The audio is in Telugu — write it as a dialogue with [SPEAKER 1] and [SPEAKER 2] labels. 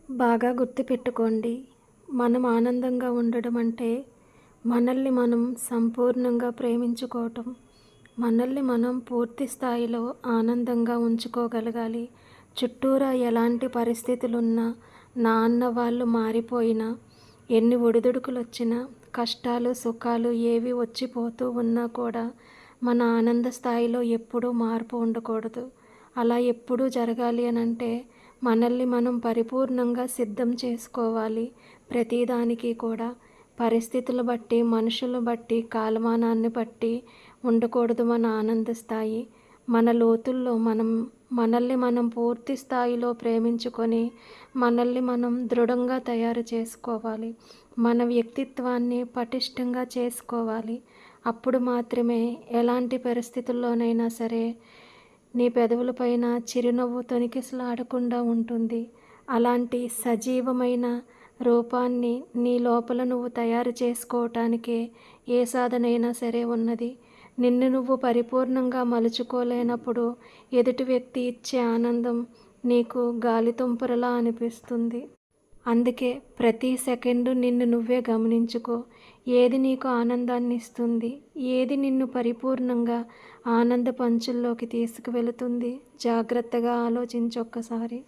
[SPEAKER 1] బాగా గుర్తుపెట్టుకోండి. మనం ఆనందంగా ఉండడం అంటే మనల్ని మనం సంపూర్ణంగా ప్రేమించుకోవటం. మనల్ని మనం పూర్తి స్థాయిలో ఆనందంగా ఉంచుకోగలగాలి. చుట్టూరా ఎలాంటి పరిస్థితులున్నా, నా అన్న వాళ్ళు మారిపోయినా, ఎన్ని ఒడిదుడుకులొచ్చినా, కష్టాలు, సుఖాలు ఏవి వచ్చిపోతూ ఉన్నా కూడా మన ఆనంద స్థాయిలో ఎప్పుడూ మార్పు ఉండకూడదు. అలా ఎప్పుడూ జరగాలి అనంటే మనల్ని మనం పరిపూర్ణంగా సిద్ధం చేసుకోవాలి. ప్రతిదానికి కూడా పరిస్థితులు బట్టి, మనుషులను బట్టి, కాలమానాన్ని బట్టి ఉండకూడదు మన ఆనంద స్థాయి. మన లోతుల్లో మనల్ని మనం పూర్తి స్థాయిలో ప్రేమించుకొని, మనల్ని మనం దృఢంగా తయారు చేసుకోవాలి. మన వ్యక్తిత్వాన్ని పటిష్టంగా చేసుకోవాలి. అప్పుడు మాత్రమే ఎలాంటి పరిస్థితుల్లోనైనా సరే నీ పెదవులపైన చిరునవ్వు తొణికిసలాడకుండా ఉంటుంది. అలాంటి సజీవమైన రూపాన్ని నీ లోపల నువ్వు తయారు చేసుకోవటానికే ఏ సాధనైనా సరే ఉన్నది. నిన్ను నువ్వు పరిపూర్ణంగా మలుచుకోలేనప్పుడు ఎదుటి వ్యక్తి ఇచ్చే ఆనందం నీకు గాలితుంపరలా అనిపిస్తుంది. అందుకే ప్రతి సెకండు నిన్ను నువ్వే గమనించుకో. ఏది నీకు ఆనందాన్ని ఇస్తుంది, ఏది నిన్ను పరిపూర్ణంగా ఆనంద పంచుల్లోకి తీసుకువెళుతుంది, జాగ్రత్తగా ఆలోచించొక్కసారి.